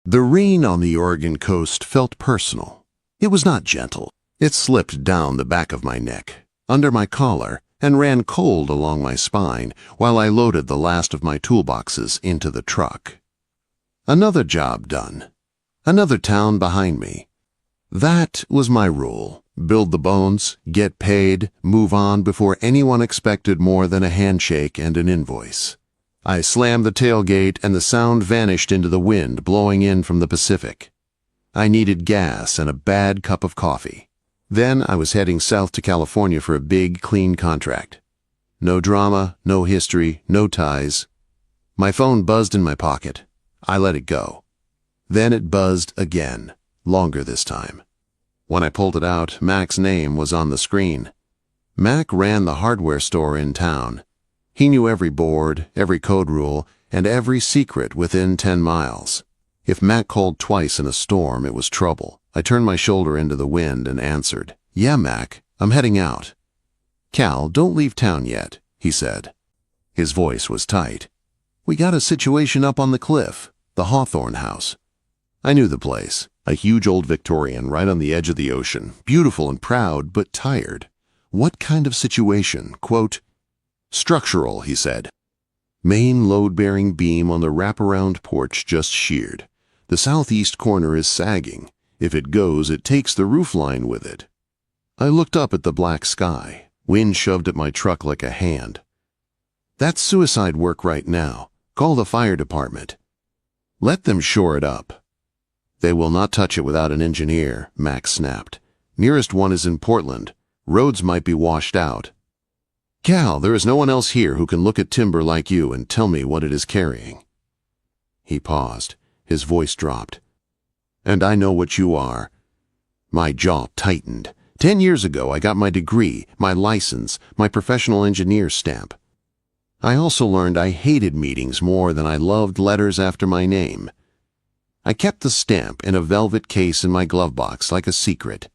The rain on the Oregon coast felt personal. It was not gentle. It slipped down the back of my neck, under my collar, and ran cold along my spine while I loaded the last of my toolboxes into the truck. Another job done. Another town behind me. That was my rule. Build the bones, get paid, move on before anyone expected more than a handshake and an invoice. I slammed the tailgate and the sound vanished into the wind blowing in from the Pacific. I needed gas and a bad cup of coffee. Then I was heading south to California for a big, clean contract. No drama, no history, no ties. My phone buzzed in my pocket. I let it go. Then it buzzed again, longer this time. When I pulled it out, Mac's name was on the screen. Mac ran the hardware store in town. He knew every board, every code rule, and every secret within 10 miles. If Mac called twice in a storm, it was trouble. I turned my shoulder into the wind and answered, "Yeah, Mac, I'm heading out." "Cal, don't leave town yet," he said. His voice was tight. "We got a situation up on the cliff, the Hawthorne House." I knew the place. A huge old Victorian right on the edge of the ocean, beautiful and proud, but tired. What kind of situation? Quote, "Structural," he said. Main load-bearing beam on the wraparound porch just sheared. The southeast corner is sagging. If it goes, it takes the roofline with it. I looked up at the black sky. Wind shoved at my truck like a hand. "That's suicide work right now. Call the fire department." "Let them shore it up." "They will not touch it without an engineer," Mac snapped. "Nearest one is in Portland. Roads might be washed out." "Cal, there is no one else here who can look at timber like you and tell me what it is carrying." He paused. His voice dropped. "And I know what you are." My jaw tightened. 10 years ago, I got my degree, my license, my professional engineer stamp. I also learned I hated meetings more than I loved letters after my name. I kept the stamp in a velvet case in my glove box like a secret.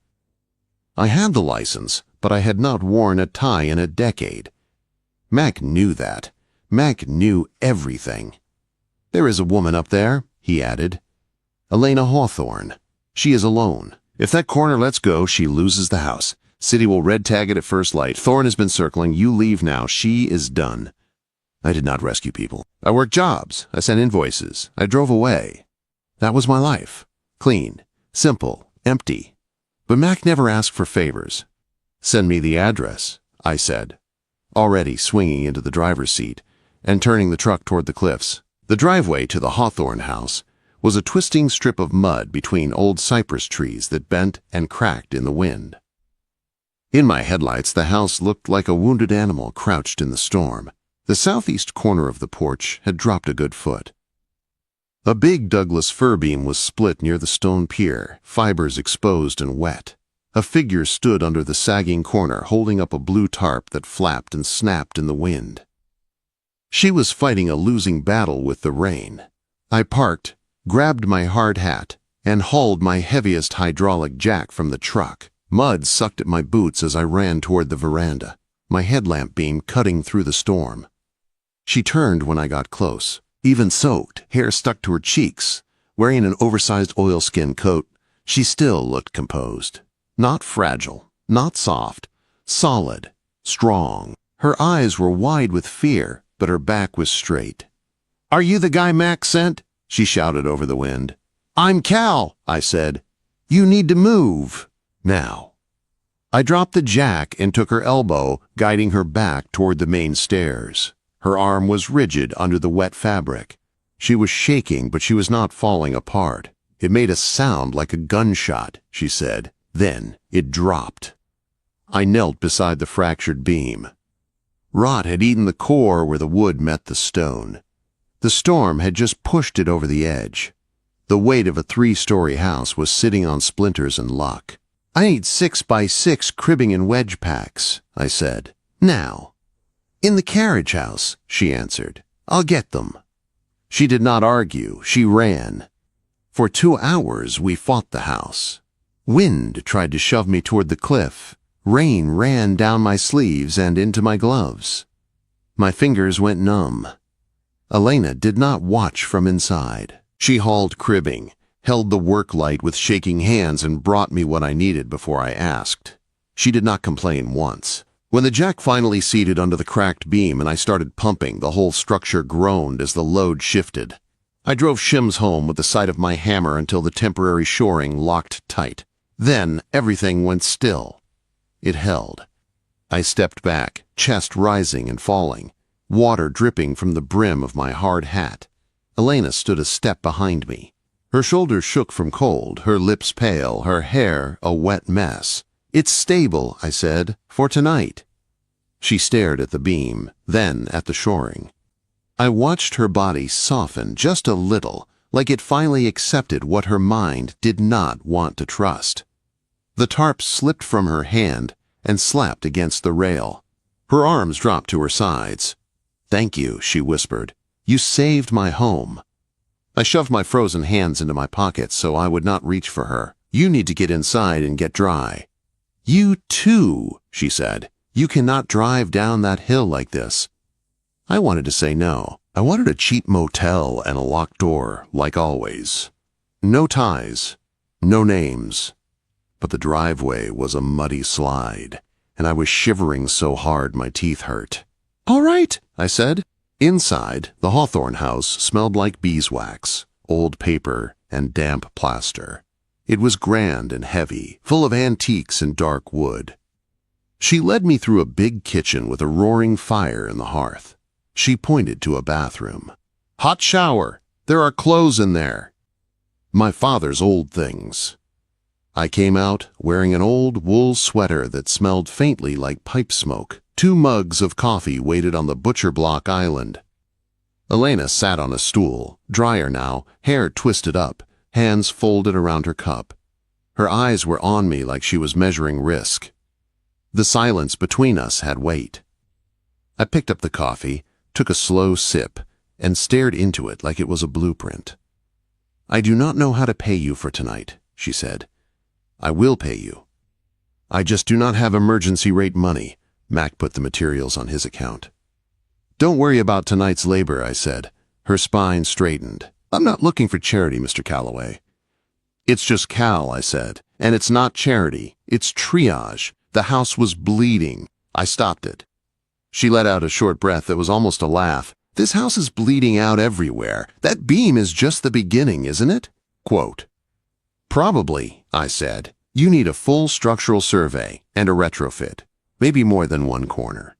I had the license, but I had not worn a tie in a decade. Mac knew that. Mac knew everything. "There is a woman up there," he added. "Elena Hawthorne. She is alone. If that corner lets go, she loses the house. City will red tag it at first light. Thorne has been circling. You leave now. She is done." I did not rescue people. I worked jobs. I sent invoices. I drove away. That was my life. Clean, simple, empty. But Mac never asked for favors. "Send me the address," I said, already swinging into the driver's seat and turning the truck toward the cliffs. The driveway to the Hawthorne House was a twisting strip of mud between old cypress trees that bent and cracked in the wind. In my headlights, the house looked like a wounded animal crouched in the storm. The southeast corner of the porch had dropped a good foot. A big Douglas fir beam was split near the stone pier, fibers exposed and wet. A figure stood under the sagging corner, holding up a blue tarp that flapped and snapped in the wind. She was fighting a losing battle with the rain. I parked, grabbed my hard hat, and hauled my heaviest hydraulic jack from the truck. Mud sucked at my boots as I ran toward the veranda, my headlamp beam cutting through the storm. She turned when I got close. Even soaked, hair stuck to her cheeks, wearing an oversized oilskin coat, she still looked composed. Not fragile, not soft, solid, strong. Her eyes were wide with fear, but her back was straight. "Are you the guy Mac sent?" she shouted over the wind. "I'm Cal," I said. "You need to move. Now." I dropped the jack and took her elbow, guiding her back toward the main stairs. Her arm was rigid under the wet fabric. She was shaking, but she was not falling apart. "It made a sound like a gunshot," she said. Then it dropped. I knelt beside the fractured beam. Rot had eaten the core where the wood met the stone. The storm had just pushed it over the edge. The weight of a 3-story house was sitting on splinters and luck. "I need 6x6 cribbing and wedge packs," I said. "Now." "In the carriage house," she answered. "I'll get them." She did not argue. She ran. For 2 hours we fought the house. Wind tried to shove me toward the cliff. Rain ran down my sleeves and into my gloves. My fingers went numb. Elena did not watch from inside. She hauled cribbing, held the work light with shaking hands, and brought me what I needed before I asked. She did not complain once. When the jack finally seated under the cracked beam and I started pumping, the whole structure groaned as the load shifted. I drove Shims home with the sight of my hammer until the temporary shoring locked tight. Then everything went still. It held. I stepped back, chest rising and falling, water dripping from the brim of my hard hat. Elena stood a step behind me. Her shoulders shook from cold, her lips pale, her hair a wet mess. "It's stable," I said, "for tonight." She stared at the beam, then at the shoring. I watched her body soften just a little, like it finally accepted what her mind did not want to trust. The tarp slipped from her hand and slapped against the rail. Her arms dropped to her sides. "Thank you," she whispered. "You saved my home." I shoved my frozen hands into my pockets so I would not reach for her. "You need to get inside and get dry." "You too," she said. "You cannot drive down that hill like this." I wanted to say no. I wanted a cheap motel and a locked door, like always. No ties, no names. But the driveway was a muddy slide, and I was shivering so hard my teeth hurt. "All right," I said. Inside, the Hawthorne house smelled like beeswax, old paper, and damp plaster. It was grand and heavy, full of antiques and dark wood. She led me through a big kitchen with a roaring fire in the hearth. She pointed to a bathroom. "Hot shower. There are clothes in there." My father's old things. I came out wearing an old wool sweater that smelled faintly like pipe smoke. 2 mugs of coffee waited on the butcher block island. Elena sat on a stool, drier now, hair twisted up, hands folded around her cup. Her eyes were on me like she was measuring risk. The silence between us had weight. I picked up the coffee, took a slow sip, and stared into it like it was a blueprint. "I do not know how to pay you for tonight," she said. "I will pay you. I just do not have emergency rate money." Mac put the materials on his account. "Don't worry about tonight's labor," I said. Her spine straightened. "I'm not looking for charity, Mr. Calloway." "It's just Cal," I said. "And it's not charity. It's triage. The house was bleeding. I stopped it." She let out a short breath that was almost a laugh. "This house is bleeding out everywhere. That beam is just the beginning, isn't it?" Quote. "Probably," I said. "You need a full structural survey and a retrofit. Maybe more than one corner."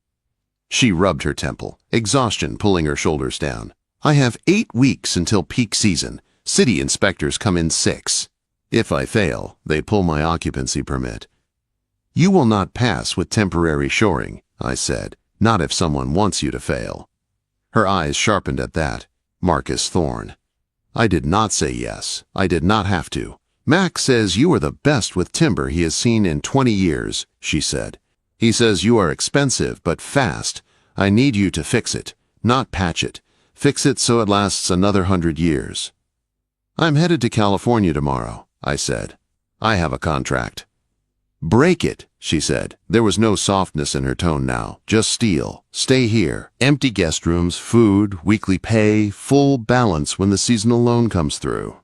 She rubbed her temple, exhaustion pulling her shoulders down. "I have 8 weeks until peak season. City inspectors come in 6. If I fail, they pull my occupancy permit." "You will not pass with temporary shoring," I said. "Not if someone wants you to fail." Her eyes sharpened at that. Marcus Thorne. I did not say yes. I did not have to. "Mac says you are the best with timber he has seen in 20 years, she said. "He says you are expensive, but fast. I need you to fix it, not patch it. Fix it so it lasts another 100 years. "I'm headed to California tomorrow," I said. "I have a contract." "Break it," she said. There was no softness in her tone now, just steel. "Stay here. Empty guest rooms, food, weekly pay, full balance when the seasonal loan comes through."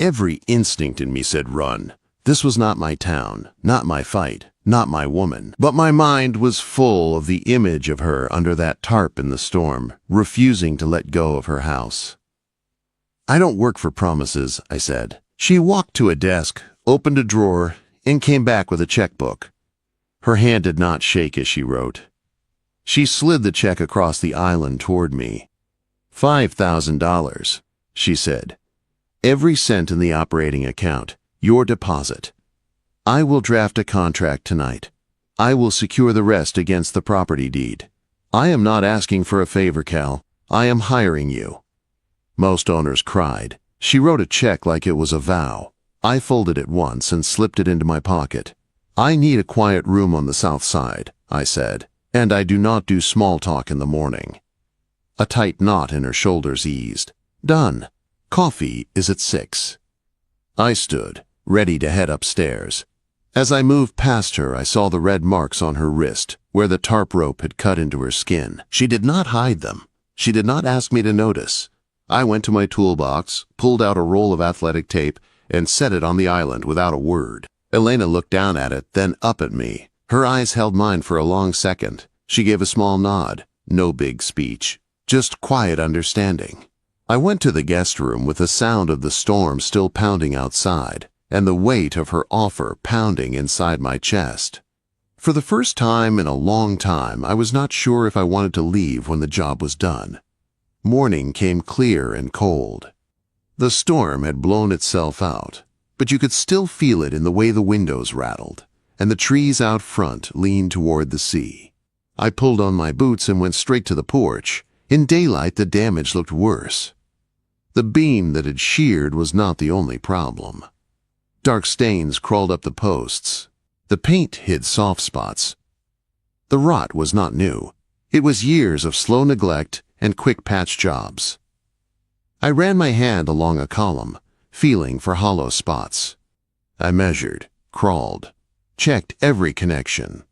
Every instinct in me said run. This was not my town, not my fight, not my woman. But my mind was full of the image of her under that tarp in the storm, refusing to let go of her house. "I don't work for promises," I said. She walked to a desk, opened a drawer, and came back with a checkbook. Her hand did not shake as she wrote. She slid the check across the island toward me. $5,000, she said. "Every cent in the operating account, your deposit. I will draft a contract tonight. I will secure the rest against the property deed. I am not asking for a favor, Cal. I am hiring you." Most owners cried. She wrote a check like it was a vow. I folded it once and slipped it into my pocket. "I need a quiet room on the south side," I said, "and I do not do small talk in the morning." A tight knot in her shoulders eased. "Done. Coffee is at 6. I stood, ready to head upstairs. As I moved past her, I saw the red marks on her wrist, where the tarp rope had cut into her skin. She did not hide them. She did not ask me to notice. I went to my toolbox, pulled out a roll of athletic tape, and set it on the island without a word. Elena looked down at it, then up at me. Her eyes held mine for a long second. She gave a small nod. No big speech, just quiet understanding. I went to the guest room with the sound of the storm still pounding outside, and the weight of her offer pounding inside my chest. For the first time in a long time, I was not sure if I wanted to leave when the job was done. Morning came clear and cold. The storm had blown itself out, but you could still feel it in the way the windows rattled, and the trees out front leaned toward the sea. I pulled on my boots and went straight to the porch. In daylight, the damage looked worse. The beam that had sheared was not the only problem. Dark stains crawled up the posts. The paint hid soft spots. The rot was not new. It was years of slow neglect and quick patch jobs. I ran my hand along a column, feeling for hollow spots. I measured, crawled, checked every connection.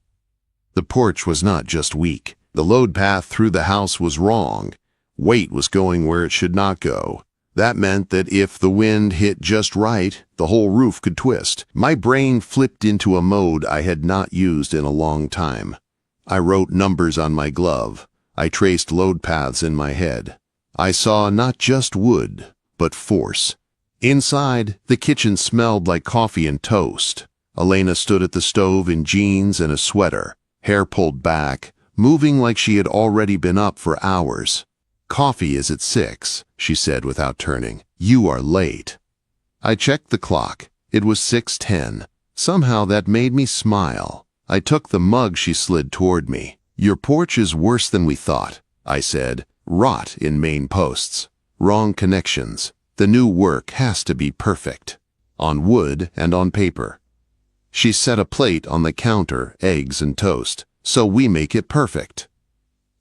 The porch was not just weak. The load path through the house was wrong. Weight was going where it should not go. That meant that if the wind hit just right, the whole roof could twist. My brain flipped into a mode I had not used in a long time. I wrote numbers on my glove. I traced load paths in my head. I saw not just wood, but force. Inside, the kitchen smelled like coffee and toast. Elena stood at the stove in jeans and a sweater, hair pulled back, moving like she had already been up for hours. "Coffee is at 6, she said without turning. "You are late." I checked the clock. It was 6:10. Somehow that made me smile. I took the mug she slid toward me. "Your porch is worse than we thought," I said. "Rot in main posts. Wrong connections. The new work has to be perfect. On wood and on paper." She set a plate on the counter, eggs and toast. "So we make it perfect."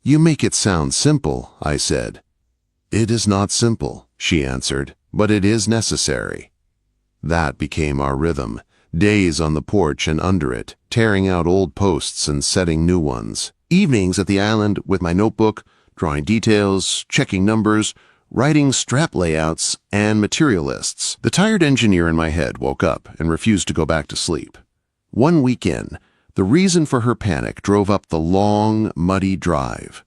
"You make it sound simple," I said. "It is not simple," she answered, "but it is necessary." That became our rhythm. Days on the porch and under it, tearing out old posts and setting new ones. Evenings at the island with my notebook, drawing details, checking numbers, writing strap layouts and material lists. The tired engineer in my head woke up and refused to go back to sleep. One week in, the reason for her panic drove up the long, muddy drive.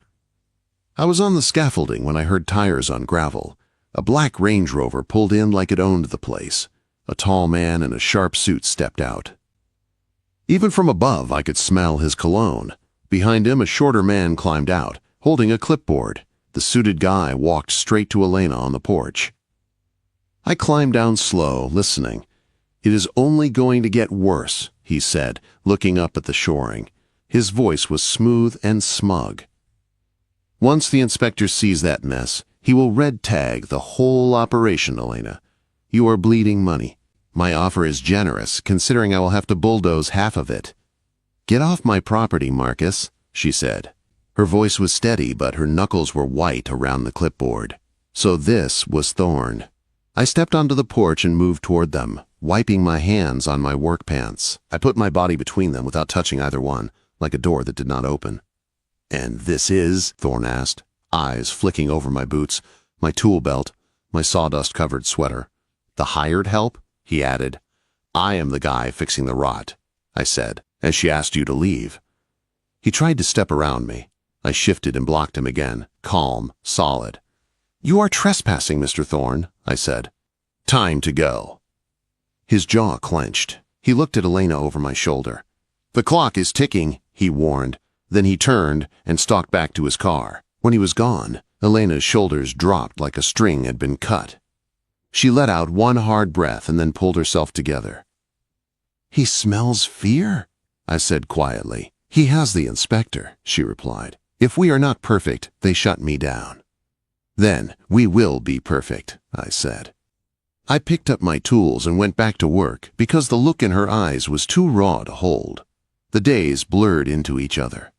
I was on the scaffolding when I heard tires on gravel. A black Range Rover pulled in like it owned the place. A tall man in a sharp suit stepped out. Even from above, I could smell his cologne. Behind him, a shorter man climbed out, holding a clipboard. The suited guy walked straight to Elena on the porch. I climbed down slow, listening. "It is only going to get worse," he said, looking up at the shoring. His voice was smooth and smug. "Once the inspector sees that mess, he will red tag the whole operation, Elena. You are bleeding money. My offer is generous, considering I will have to bulldoze half of it." "Get off my property, Marcus," she said. Her voice was steady, but her knuckles were white around the clipboard. So this was Thorne. I stepped onto the porch and moved toward them, wiping my hands on my work pants. I put my body between them without touching either one, like a door that did not open. "And this is?" Thorne asked, eyes flicking over my boots, my tool belt, my sawdust-covered sweater. "The hired help?" he added. "I am the guy fixing the rot," I said, "as she asked you to leave." He tried to step around me. I shifted and blocked him again, calm, solid. "You are trespassing, Mr. Thorne," I said. "Time to go." His jaw clenched. He looked at Elena over my shoulder. "The clock is ticking," he warned. Then he turned and stalked back to his car. When he was gone, Elena's shoulders dropped like a string had been cut. She let out one hard breath and then pulled herself together. "He smells fear," I said quietly. "He has the inspector," she replied. "If we are not perfect, they shut me down." "Then we will be perfect," I said. I picked up my tools and went back to work because the look in her eyes was too raw to hold. The days blurred into each other.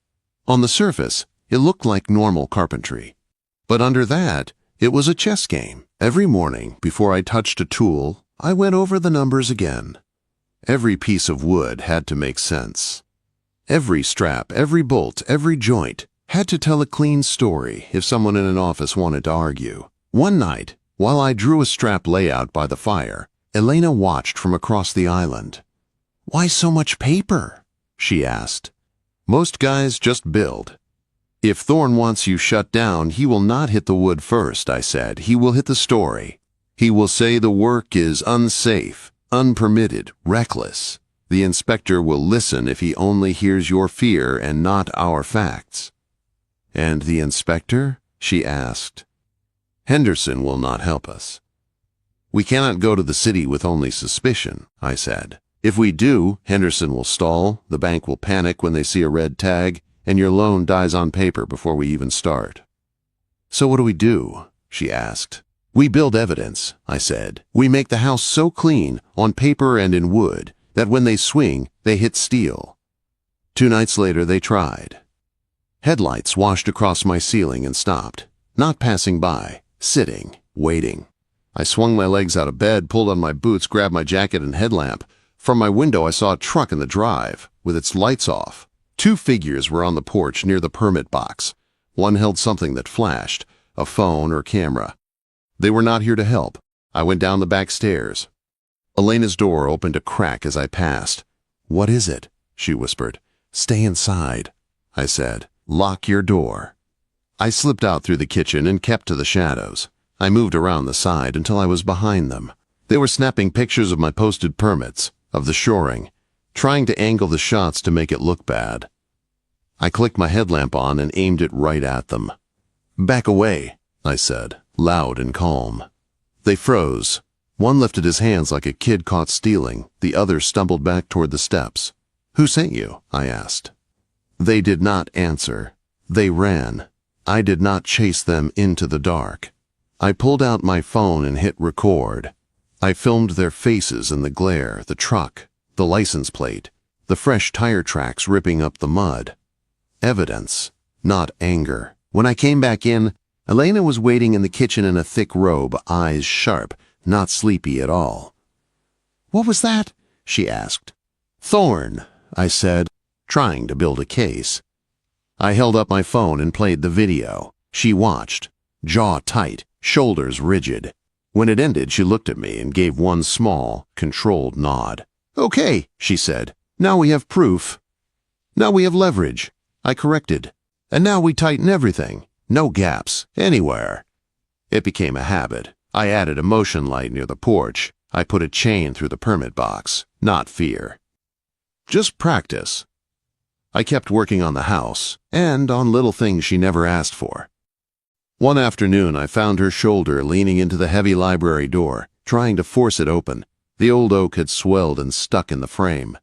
On the surface, it looked like normal carpentry. But under that, it was a chess game. Every morning, before I touched a tool, I went over the numbers again. Every piece of wood had to make sense. Every strap, every bolt, every joint had to tell a clean story if someone in an office wanted to argue. One night, while I drew a strap layout by the fire, Elena watched from across the island. "Why so much paper?" she asked. "Most guys just build." "If Thorne wants you shut down, he will not hit the wood first," I said. "He will hit the story. He will say the work is unsafe, unpermitted, reckless. The inspector will listen if he only hears your fear and not our facts." "And the inspector?" she asked. "Henderson will not help us." "We cannot go to the city with only suspicion," I said. "If we do, Henderson will stall, the bank will panic when they see a red tag, and your loan dies on paper before we even start." "So what do we do?" she asked. "We build evidence," I said. "We make the house so clean, on paper and in wood, that when they swing, they hit steel." 2 nights later, they tried. Headlights washed across my ceiling and stopped, not passing by, sitting, waiting. I swung my legs out of bed, pulled on my boots, grabbed my jacket and headlamp. From my window, I saw a truck in the drive, with its lights off. 2 figures were on the porch near the permit box. One held something that flashed, a phone or camera. They were not here to help. I went down the back stairs. Elena's door opened a crack as I passed. "What is it?" she whispered. "Stay inside," I said. "Lock your door." I slipped out through the kitchen and kept to the shadows. I moved around the side until I was behind them. They were snapping pictures of my posted permits, of the shoring, trying to angle the shots to make it look bad. I clicked my headlamp on and aimed it right at them. "Back away," I said, loud and calm. They froze. One lifted his hands like a kid caught stealing. The other stumbled back toward the steps. "Who sent you?" I asked. They did not answer. They ran. I did not chase them into the dark. I pulled out my phone and hit record. I filmed their faces in the glare, the truck, the license plate, the fresh tire tracks ripping up the mud. Evidence, not anger. When I came back in, Elena was waiting in the kitchen in a thick robe, eyes sharp, not sleepy at all. "What was that?" she asked. "Thorne," I said, trying to build a case. I held up my phone and played the video. She watched, jaw tight, shoulders rigid. When it ended, she looked at me and gave one small, controlled nod. "Okay," she said. "Now we have proof. Now we have leverage." I corrected. "And now we tighten everything. No gaps, anywhere." It became a habit. I added a motion light near the porch. I put a chain through the permit box. Not fear. Just practice. I kept working on the house, and on little things she never asked for. One afternoon, I found her shoulder leaning into the heavy library door, trying to force it open. The old oak had swelled and stuck in the frame.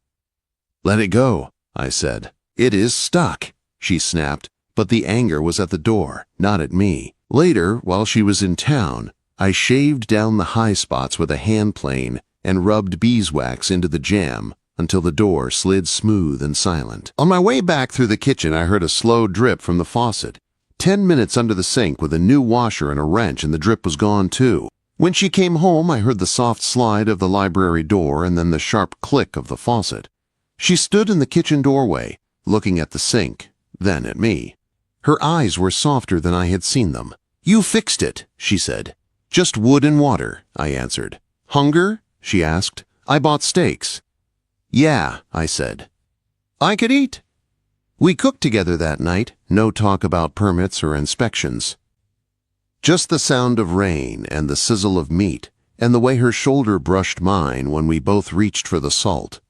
"Let it go," I said. "It is stuck," she snapped, but the anger was at the door, not at me. Later, while she was in town, I shaved down the high spots with a hand plane and rubbed beeswax into the jam until the door slid smooth and silent. On my way back through the kitchen, I heard a slow drip from the faucet. 10 minutes under the sink with a new washer and a wrench, and the drip was gone too. When she came home, I heard the soft slide of the library door and then the sharp click of the faucet. She stood in the kitchen doorway, looking at the sink, then at me. Her eyes were softer than I had seen them. "You fixed it," she said. "Just wood and water," I answered. "Hunger?" she asked. "I bought steaks." "Yeah," I said. "I could eat." We cooked together that night, no talk about permits or inspections. Just the sound of rain and the sizzle of meat, and the way her shoulder brushed mine when we both reached for the salt.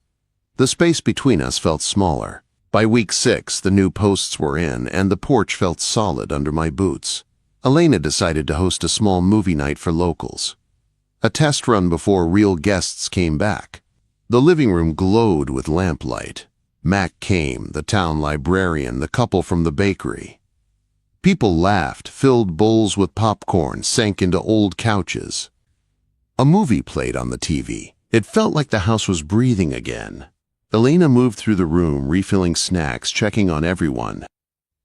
The space between us felt smaller. By week 6, the new posts were in, and the porch felt solid under my boots. Elena decided to host a small movie night for locals. A test run before real guests came back. The living room glowed with lamplight. Mac came, the town librarian, the couple from the bakery. People laughed, filled bowls with popcorn, sank into old couches. A movie played on the TV. It felt like the house was breathing again. Elena moved through the room, refilling snacks, checking on everyone.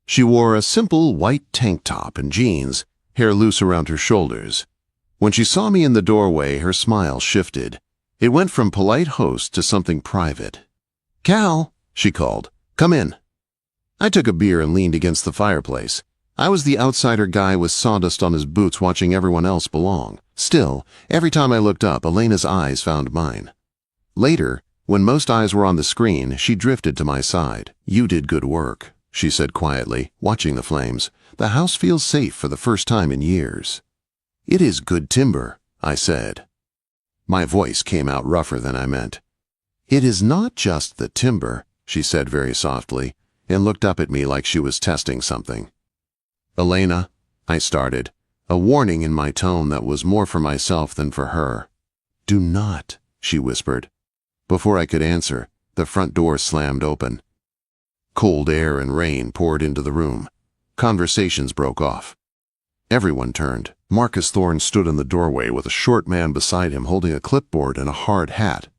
She wore a simple white tank top and jeans, hair loose around her shoulders. When she saw me in the doorway, her smile shifted. It went from polite host to something private. "Cal," she called. "Come in." I took a beer and leaned against the fireplace. I was the outsider guy with sawdust on his boots watching everyone else belong. Still, every time I looked up, Elena's eyes found mine. Later, when most eyes were on the screen, she drifted to my side. "You did good work," she said quietly, watching the flames. "The house feels safe for the first time in years." "It is good timber," I said. My voice came out rougher than I meant. "It is not just the timber," she said very softly, and looked up at me like she was testing something. "Elena," I started, a warning in my tone that was more for myself than for her. "Do not," she whispered. Before I could answer, the front door slammed open. Cold air and rain poured into the room. Conversations broke off. Everyone turned. Marcus Thorne stood in the doorway with a short man beside him holding a clipboard and a hard hat.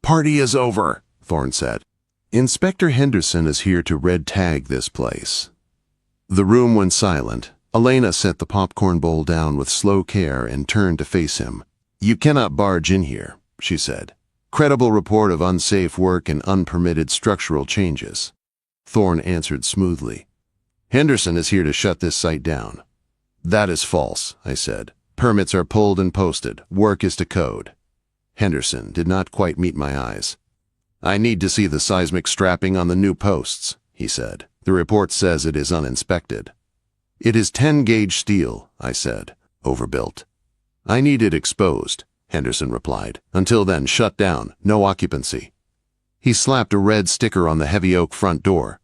"Party is over," Thorne said. "Inspector Henderson is here to red tag this place." The room went silent. Elena set the popcorn bowl down with slow care and turned to face him. "You cannot barge in here," she said. "Credible report of unsafe work and unpermitted structural changes." Thorne answered smoothly. "Henderson is here to shut this site down." "That is false," I said. "Permits are pulled and posted. Work is to code." Henderson did not quite meet my eyes. "I need to see the seismic strapping on the new posts," he said. "The report says it is uninspected." "It is 10-gauge steel," I said. "Overbuilt." "I need it exposed," Henderson replied. "Until then, shut down. No occupancy." He slapped a red sticker on the heavy oak front door.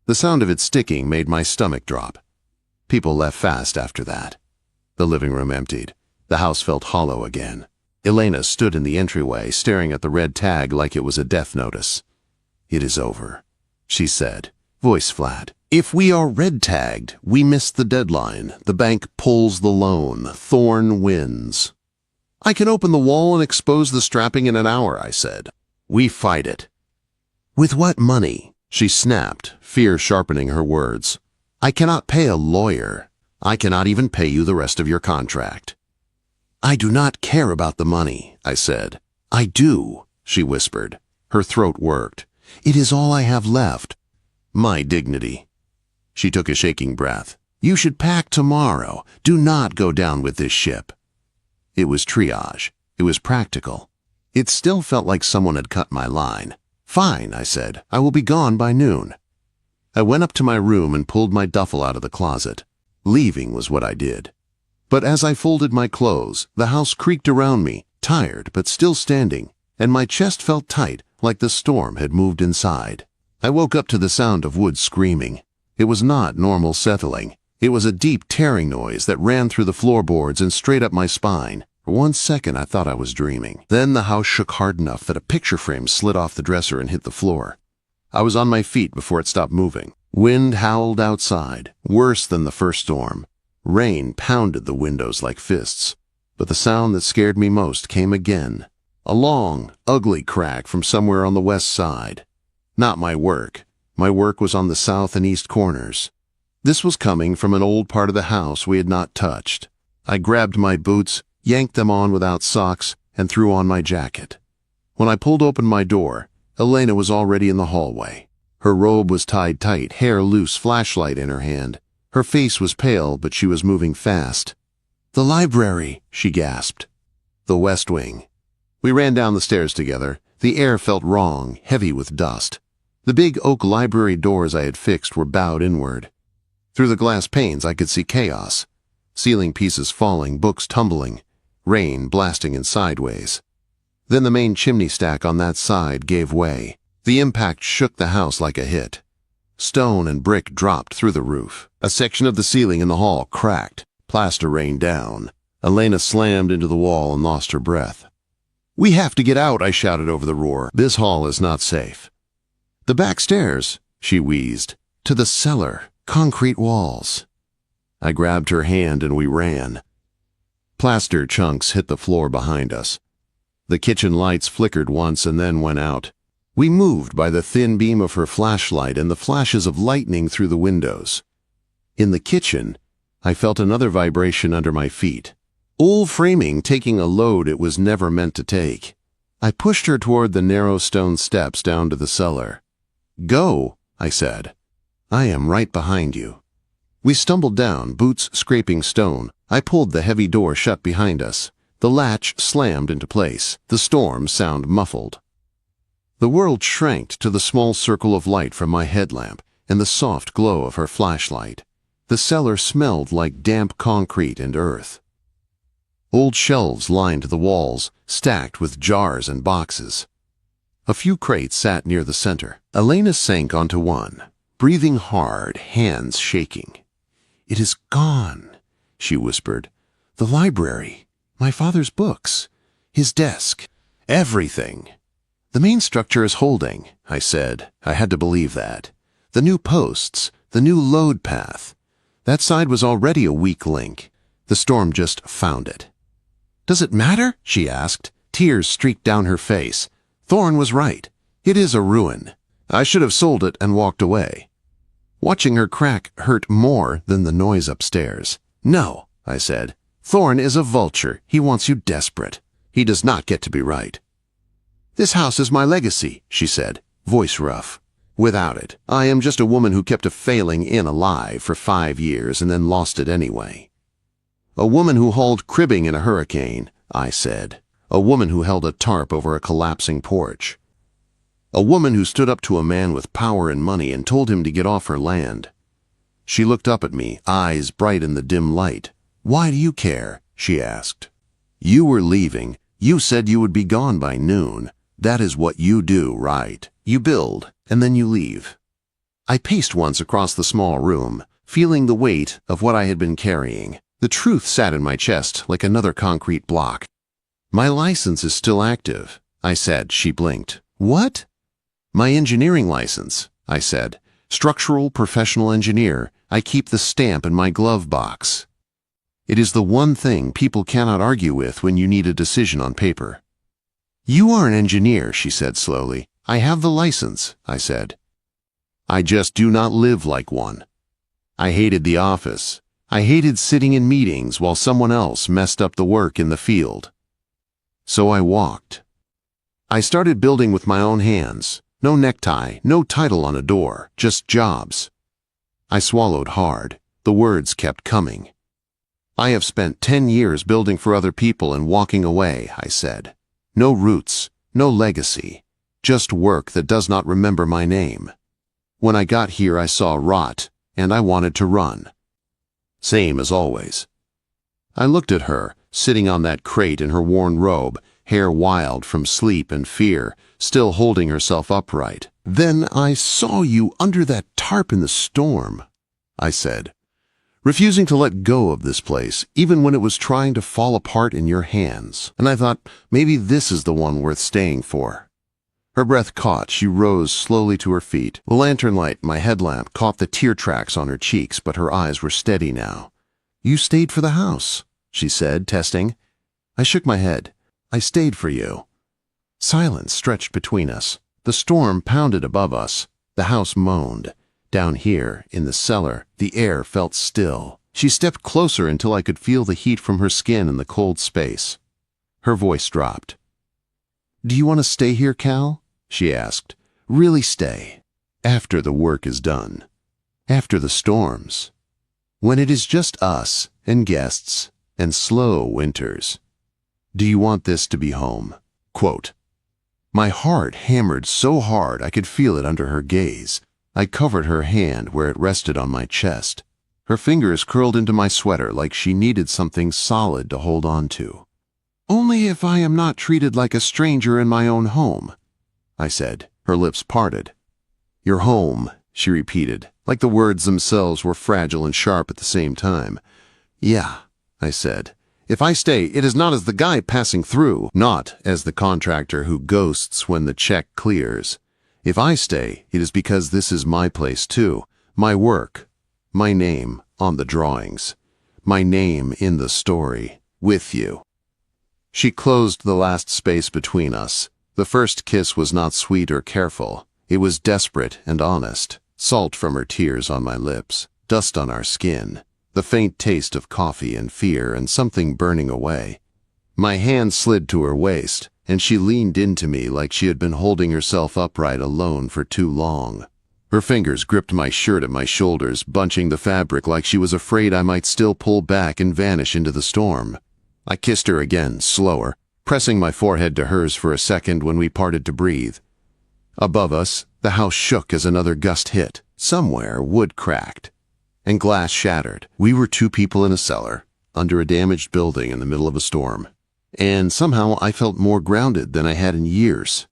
The sound of it sticking made my stomach drop. People left fast after that. The living room emptied. The house felt hollow again. Elena stood in the entryway, staring at the red tag like it was a death notice. "It is over," she said, voice flat. "If we are red tagged, we miss the deadline. The bank pulls the loan. Thorne wins." "I can open the wall and expose the strapping in an hour," I said. "We fight it." "With what money?" she snapped, fear sharpening her words. "I cannot pay a lawyer. I cannot even pay you the rest of your contract." "I do not care about the money," I said. "I do," she whispered. Her throat worked. "It is all I have left. My dignity." She took a shaking breath. "You should pack tomorrow. Do not go down with this ship." It was triage. It was practical. It still felt like someone had cut my line. "Fine," I said. "I will be gone by noon." I went up to my room and pulled my duffel out of the closet. Leaving was what I did. But as I folded my clothes, the house creaked around me, tired but still standing, and my chest felt tight like the storm had moved inside. I woke up to the sound of wood screaming. It was not normal settling. It was a deep tearing noise that ran through the floorboards and straight up my spine. For 1 second I thought I was dreaming. Then the house shook hard enough that a picture frame slid off the dresser and hit the floor. I was on my feet before it stopped moving. Wind howled outside, worse than the first storm. Rain pounded the windows like fists. But the sound that scared me most came again. A long, ugly crack from somewhere on the west side. Not my work. My work was on the south and east corners. This was coming from an old part of the house we had not touched. I grabbed my boots, yanked them on without socks, and threw on my jacket. When I pulled open my door, Elena was already in the hallway. Her robe was tied tight, hair loose, flashlight in her hand. Her face was pale, but she was moving fast. "The library," she gasped. "The West Wing." We ran down the stairs together. The air felt wrong, heavy with dust. The big oak library doors I had fixed were bowed inward. Through the glass panes I could see chaos. Ceiling pieces falling, books tumbling, rain blasting in sideways. Then the main chimney stack on that side gave way. The impact shook the house like a hit. Stone and brick dropped through the roof. A section of the ceiling in the hall cracked. Plaster rained down. Elena slammed into the wall and lost her breath. "We have to get out," I shouted over the roar. "This hall is not safe." "The back stairs," she wheezed. "To the cellar. Concrete walls." I grabbed her hand and we ran. Plaster chunks hit the floor behind us. The kitchen lights flickered once and then went out. We moved by the thin beam of her flashlight and the flashes of lightning through the windows. In the kitchen, I felt another vibration under my feet. Old framing taking a load it was never meant to take. I pushed her toward the narrow stone steps down to the cellar. "Go," I said. "I am right behind you." We stumbled down, boots scraping stone. I pulled the heavy door shut behind us. The latch slammed into place. The storm sound muffled. The world shrank to the small circle of light from my headlamp and the soft glow of her flashlight. The cellar smelled like damp concrete and earth. Old shelves lined the walls, stacked with jars and boxes. A few crates sat near the center. Elena sank onto one, breathing hard, hands shaking. "It is gone," she whispered. "The library, my father's books, his desk, everything." "The main structure is holding," I said. I had to believe that. "The new posts, the new load path. That side was already a weak link. The storm just found it." "Does it matter?" she asked. Tears streaked down her face. Thorne was right. It is a ruin. I should have sold it and walked away. Watching her crack hurt more than the noise upstairs. "No," I said. "Thorne is a vulture. He wants you desperate. He does not get to be right." "This house is my legacy," she said, voice rough. "Without it, I am just a woman who kept a failing inn alive for 5 years and then lost it anyway." "A woman who hauled cribbing in a hurricane," I said. "A woman who held a tarp over a collapsing porch. A woman who stood up to a man with power and money and told him to get off her land." She looked up at me, eyes bright in the dim light. "Why do you care?" she asked. "You were leaving. You said you would be gone by noon. That is what you do, right? You build, and then you leave." I paced once across the small room, feeling the weight of what I had been carrying. The truth sat in my chest like another concrete block. "My license is still active," I said. She blinked. "What?" "My engineering license," I said. "Structural professional engineer. I keep the stamp in my glove box. It is the one thing people cannot argue with when you need a decision on paper." "You are an engineer," she said slowly. "I have the license," I said. "I just do not live like one." I hated the office. I hated sitting in meetings while someone else messed up the work in the field. So I walked. I started building with my own hands. No necktie, no title on a door, just jobs. I swallowed hard. The words kept coming. "I have spent 10 years building for other people and walking away," I said. "No roots, no legacy, just work that does not remember my name. When I got here I saw rot, and I wanted to run." Same as always. I looked at her, sitting on that crate in her worn robe, hair wild from sleep and fear, still holding herself upright. "Then I saw you under that tarp in the storm," I said, "refusing to let go of this place, even when it was trying to fall apart in your hands. And I thought, maybe this is the one worth staying for." Her breath caught. She rose slowly to her feet. The lantern light, my headlamp, caught the tear tracks on her cheeks, but her eyes were steady now. "You stayed for the house," she said, testing. I shook my head. "I stayed for you." Silence stretched between us. The storm pounded above us. The house moaned. Down here, in the cellar, the air felt still. She stepped closer until I could feel the heat from her skin in the cold space. Her voice dropped. "Do you want to stay here, Cal?" she asked. "Really stay? After the work is done. After the storms. When it is just us and guests and slow winters. Do you want this to be home?" Quote. My heart hammered so hard I could feel it under her gaze. I covered her hand where it rested on my chest. Her fingers curled into my sweater like she needed something solid to hold on to. "Only if I am not treated like a stranger in my own home," I said. Her lips parted. "Your home," she repeated, like the words themselves were fragile and sharp at the same time. "Yeah," I said. "If I stay, it is not as the guy passing through, not as the contractor who ghosts when the check clears. If I stay, it is because this is my place too, my work, my name on the drawings, my name in the story, with you." She closed the last space between us. The first kiss was not sweet or careful. It was desperate and honest, salt from her tears on my lips, dust on our skin, the faint taste of coffee and fear and something burning away. My hand slid to her waist, and she leaned into me like she had been holding herself upright alone for too long. Her fingers gripped my shirt at my shoulders, bunching the fabric like she was afraid I might still pull back and vanish into the storm. I kissed her again, slower, pressing my forehead to hers for a second when we parted to breathe. Above us, the house shook as another gust hit. Somewhere, wood cracked, and glass shattered. We were two people in a cellar, under a damaged building in the middle of a storm. And somehow I felt more grounded than I had in years.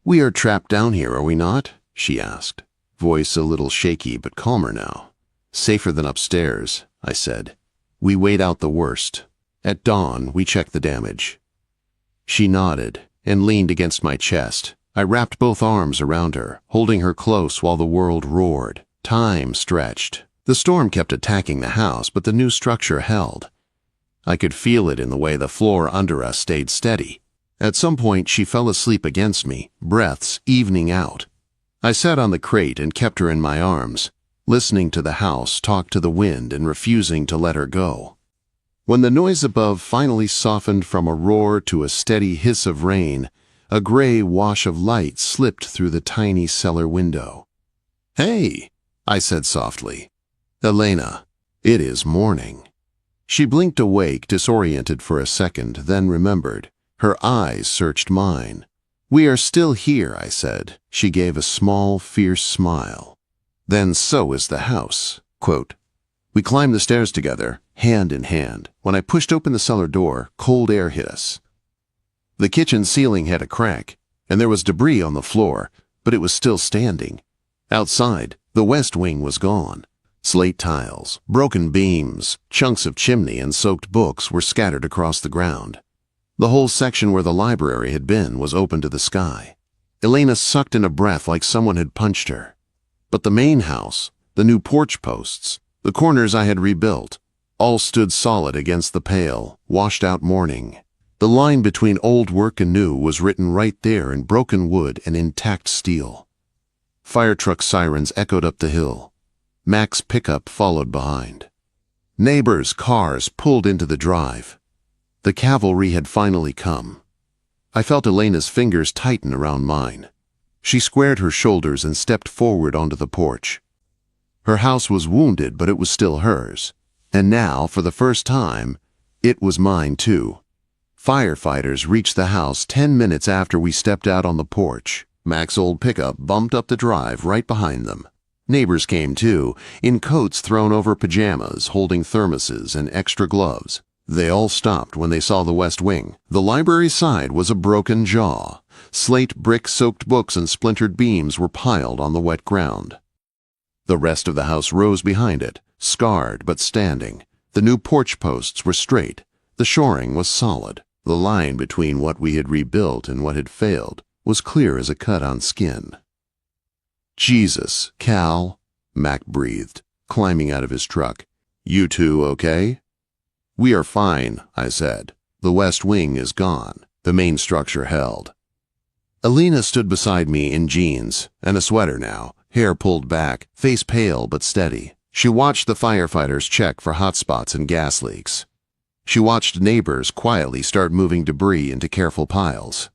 "We are trapped down here, are we not?" she asked, voice a little shaky but calmer now. "Safer than upstairs," I said. "We wait out the worst. At dawn, we check the damage." She nodded and leaned against my chest. I wrapped both arms around her, holding her close while the world roared. Time stretched. The storm kept attacking the house, but the new structure held. I could feel it in the way the floor under us stayed steady. At some point, she fell asleep against me, breaths evening out. I sat on the crate and kept her in my arms, listening to the house talk to the wind and refusing to let her go. When the noise above finally softened from a roar to a steady hiss of rain, a gray wash of light slipped through the tiny cellar window. "Hey," I said softly. "Elena, it is morning." She blinked awake, disoriented for a second, then remembered. Her eyes searched mine. "We are still here," I said. She gave a small, fierce smile. "Then so is the house." Quote, "We climbed the stairs together, hand in hand. When I pushed open the cellar door, cold air hit us. The kitchen ceiling had a crack, and there was debris on the floor, but it was still standing. Outside, the west wing was gone. Slate tiles, broken beams, chunks of chimney, and soaked books were scattered across the ground. The whole section where the library had been was open to the sky. Elena sucked in a breath like someone had punched her. But the main house, the new porch posts, the corners I had rebuilt, all stood solid against the pale, washed-out morning. The line between old work and new was written right there in broken wood and intact steel. Fire truck sirens echoed up the hill. Mac's pickup followed behind. Neighbors' cars pulled into the drive. The cavalry had finally come. I felt Elena's fingers tighten around mine. She squared her shoulders and stepped forward onto the porch. Her house was wounded, but it was still hers. And now, for the first time, it was mine too. Firefighters reached the house 10 minutes after we stepped out on the porch. Mac's old pickup bumped up the drive right behind them. Neighbors came too, in coats thrown over pajamas, holding thermoses and extra gloves. They all stopped when they saw the west wing. The library side was a broken jaw. Slate brick-soaked books and splintered beams were piled on the wet ground. The rest of the house rose behind it, scarred but standing. The new porch posts were straight. The shoring was solid. The line between what we had rebuilt and what had failed was clear as a cut on skin. "Jesus, Cal," Mac breathed, climbing out of his truck. "You two okay?" "We are fine," I said. "The west wing is gone. The main structure held." Elena stood beside me in jeans and a sweater now, hair pulled back, face pale but steady. She watched the firefighters check for hot spots and gas leaks. She watched neighbors quietly start moving debris into careful piles.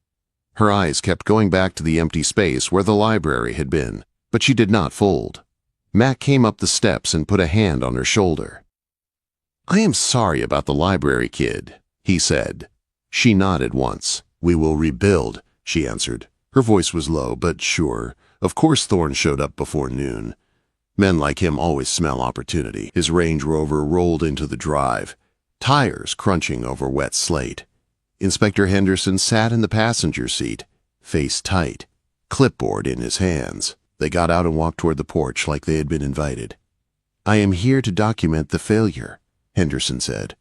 Her eyes kept going back to the empty space where the library had been, but she did not fold. Mac came up the steps and put a hand on her shoulder. "I am sorry about the library, kid," he said. She nodded once. "We will rebuild," she answered. Her voice was low, but sure. Of course Thorne showed up before noon. Men like him always smell opportunity. His Range Rover rolled into the drive, tires crunching over wet slate. Inspector Henderson sat in the passenger seat, face tight, clipboard in his hands. They got out and walked toward the porch like they had been invited. "I am here to document the failure," Henderson said,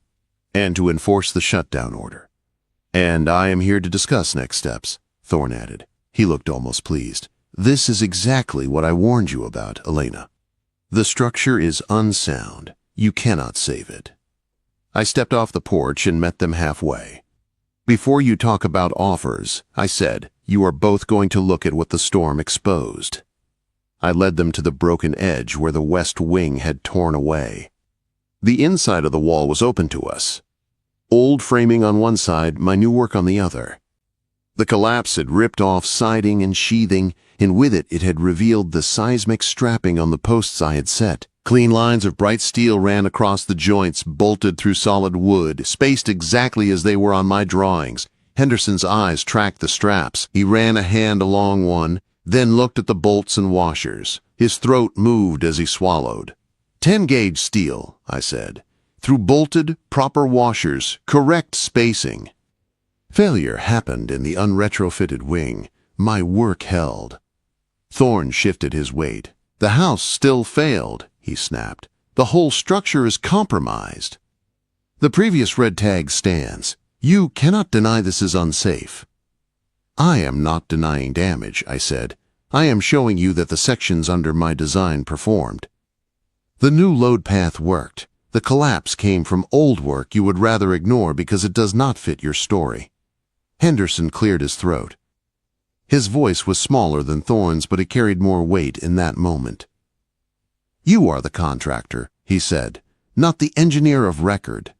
"and to enforce the shutdown order." "And I am here to discuss next steps," Thorne added. He looked almost pleased. "This is exactly what I warned you about, Elena. The structure is unsound. You cannot save it." I stepped off the porch and met them halfway. "Before you talk about offers," I said, "you are both going to look at what the storm exposed." I led them to the broken edge where the west wing had torn away. The inside of the wall was open to us. Old framing on one side, my new work on the other. The collapse had ripped off siding and sheathing, and with it had revealed the seismic strapping on the posts I had set. Clean lines of bright steel ran across the joints, bolted through solid wood, spaced exactly as they were on my drawings. Henderson's eyes tracked the straps. He ran a hand along one, then looked at the bolts and washers. His throat moved as he swallowed. 10-gauge steel, I said. Through bolted, proper washers, correct spacing. Failure happened in the unretrofitted wing. My work held. Thorne shifted his weight. The house still failed, he snapped. The whole structure is compromised. The previous red tag stands. You cannot deny this is unsafe. I am not denying damage, I said. I am showing you that the sections under my design performed. The new load path worked. The collapse came from old work you would rather ignore because it does not fit your story. Henderson cleared his throat. His voice was smaller than Thorne's, but it carried more weight in that moment. You are the contractor, he said, not the engineer of record.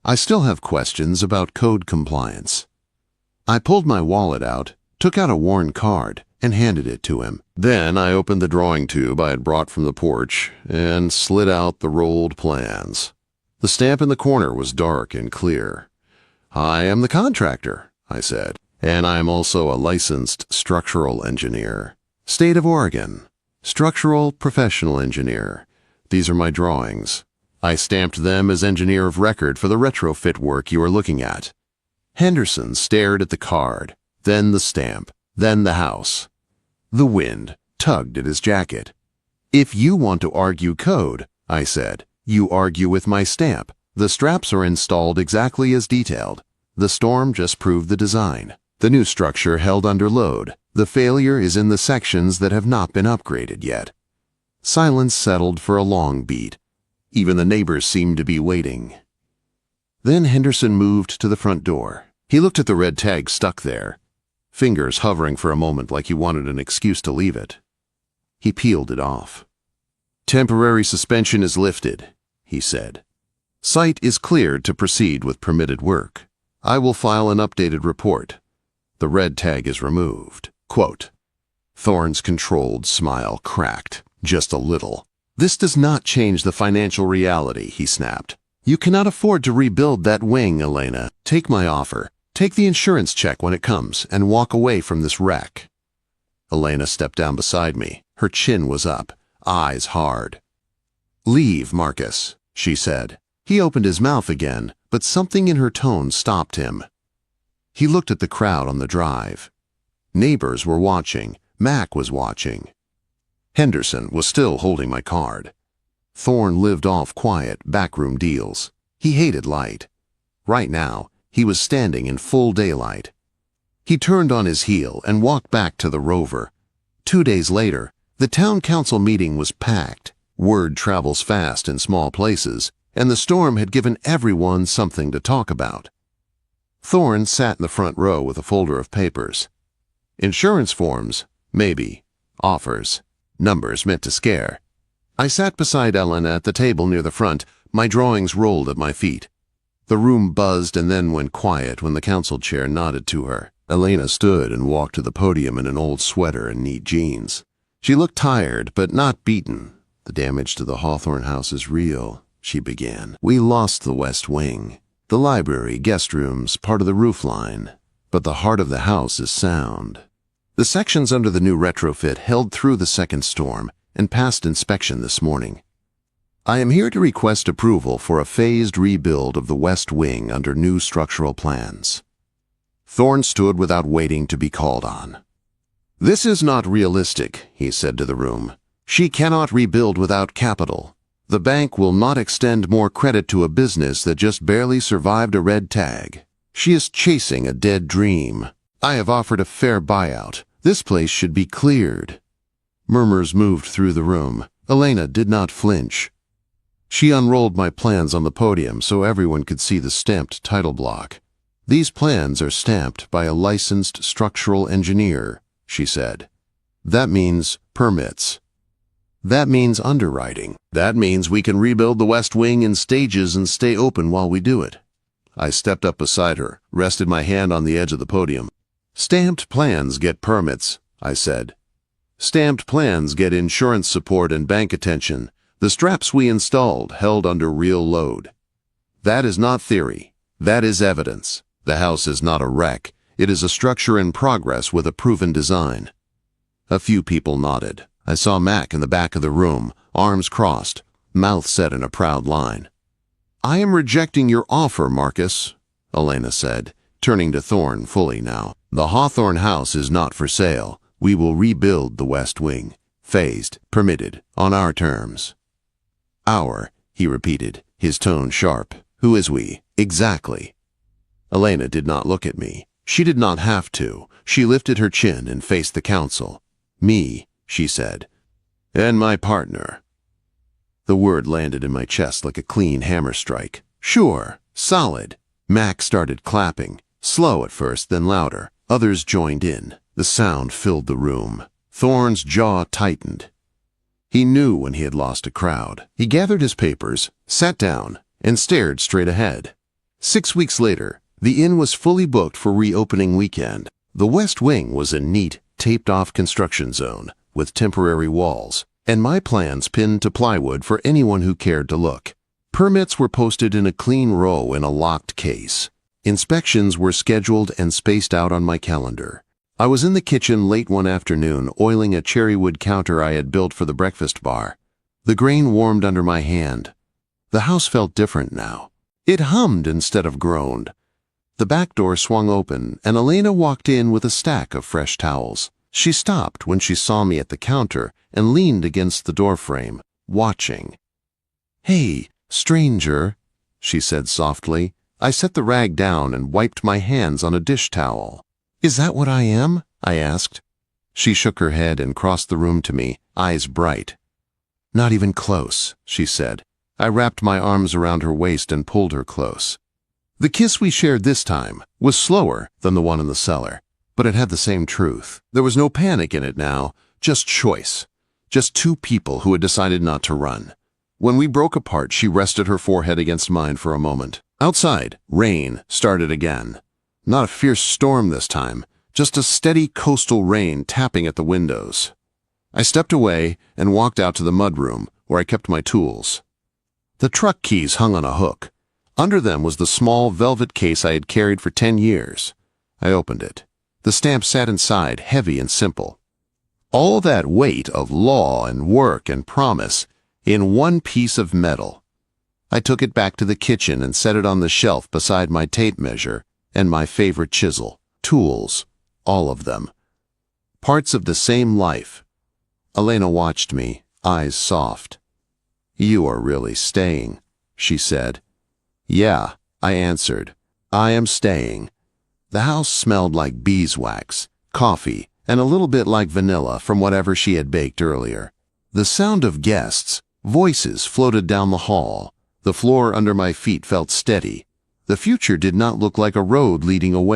I still have questions about code compliance. I pulled my wallet out, took out a worn card, and handed it to him. Then I opened the drawing tube I had brought from the porch and slid out the rolled plans. The stamp in the corner was dark and clear. I am the contractor, I said, and I am also a licensed structural engineer. State of Oregon. Structural professional engineer. These are my drawings. I stamped them as engineer of record for the retrofit work you are looking at. Henderson stared at the card, then the stamp, then the house. The wind tugged at his jacket. If you want to argue code, I said, you argue with my stamp. The straps are installed exactly as detailed. The storm just proved the design. The new structure held under load. The failure is in the sections that have not been upgraded yet. Silence settled for a long beat. Even the neighbors seemed to be waiting. Then Henderson moved to the front door. He looked at the red tag stuck there, fingers hovering for a moment like he wanted an excuse to leave it. He peeled it off. Temporary suspension is lifted, he said. Site is cleared to proceed with permitted work. I will file an updated report. The red tag is removed. Quote. Thorne's controlled smile cracked, just a little. This does not change the financial reality, he snapped. You cannot afford to rebuild that wing, Elena. Take my offer. Take the insurance check when it comes and walk away from this wreck. Elena stepped down beside me. Her chin was up, eyes hard. Leave, Marcus, she said. He opened his mouth again, but something in her tone stopped him. He looked at the crowd on the drive. Neighbors were watching. Mac was watching. Henderson was still holding my card. Thorne lived off quiet, backroom deals. He hated light. Right now, he was standing in full daylight. He turned on his heel and walked back to the Rover. 2 days later, the town council meeting was packed. Word travels fast in small places, and the storm had given everyone something to talk about. Thorne sat in the front row with a folder of papers. Insurance forms, maybe. Offers. Numbers meant to scare. I sat beside Elena at the table near the front, my drawings rolled at my feet. The room buzzed and then went quiet when the council chair nodded to her. Elena stood and walked to the podium in an old sweater and neat jeans. She looked tired, but not beaten. The damage to the Hawthorne house is real, she began. We lost the west wing. The library, guest rooms, part of the roof line. But the heart of the house is sound. The sections under the new retrofit held through the second storm and passed inspection this morning. I am here to request approval for a phased rebuild of the west wing under new structural plans. Thorne stood without waiting to be called on. This is not realistic, he said to the room. She cannot rebuild without capital. The bank will not extend more credit to a business that just barely survived a red tag. She is chasing a dead dream. I have offered a fair buyout. This place should be cleared. Murmurs moved through the room. Elena did not flinch. She unrolled my plans on the podium so everyone could see the stamped title block. These plans are stamped by a licensed structural engineer, she said. That means permits. That means underwriting. That means we can rebuild the west wing in stages and stay open while we do it. I stepped up beside her, rested my hand on the edge of the podium. Stamped plans get permits, I said. Stamped plans get insurance support and bank attention. The straps we installed held under real load. That is not theory. That is evidence. The house is not a wreck. It is a structure in progress with a proven design. A few people nodded. I saw Mac in the back of the room, arms crossed, mouth set in a proud line. I am rejecting your offer, Marcus, Elena said, turning to Thorne fully now. The Hawthorne house is not for sale. We will rebuild the West Wing. Phased, permitted, on our terms. Our, he repeated, his tone sharp. Who is we? Exactly. Elena did not look at me. She did not have to. She lifted her chin and faced the council. Me, she said. And my partner. The word landed in my chest like a clean hammer strike. Sure, solid. Mac started clapping. Slow at first, then louder. Others joined in. The sound filled the room. Thorne's jaw tightened. He knew when he had lost a crowd. He gathered his papers, sat down, and stared straight ahead. 6 weeks later, the inn was fully booked for reopening weekend. The West Wing was a neat, taped-off construction zone with temporary walls, and my plans pinned to plywood for anyone who cared to look. Permits were posted in a clean row in a locked case. Inspections were scheduled and spaced out on my calendar. I was in the kitchen late one afternoon, oiling a cherrywood counter I had built for the breakfast bar. The grain warmed under my hand. The house felt different now. It hummed instead of groaned. The back door swung open, and Elena walked in with a stack of fresh towels. She stopped when she saw me at the counter and leaned against the doorframe, watching. "Hey, stranger," she said softly. I set the rag down and wiped my hands on a dish towel. "Is that what I am?" I asked. She shook her head and crossed the room to me, eyes bright. "Not even close," she said. I wrapped my arms around her waist and pulled her close. The kiss we shared this time was slower than the one in the cellar, but it had the same truth. There was no panic in it now, just choice. Just two people who had decided not to run. When we broke apart, she rested her forehead against mine for a moment. Outside, rain started again. Not a fierce storm this time, just a steady coastal rain tapping at the windows. I stepped away and walked out to the mudroom, where I kept my tools. The truck keys hung on a hook. Under them was the small velvet case I had carried for 10 years. I opened it. The stamp sat inside, heavy and simple. All that weight of law and work and promise in one piece of metal. I took it back to the kitchen and set it on the shelf beside my tape measure and my favorite chisel. Tools, all of them. Parts of the same life. Elena watched me, eyes soft. "You are really staying," she said. "Yeah," I answered. "I am staying." The house smelled like beeswax, coffee, and a little bit like vanilla from whatever she had baked earlier. The sound of guests, voices floated down the hall. The floor under my feet felt steady. The future did not look like a road leading away.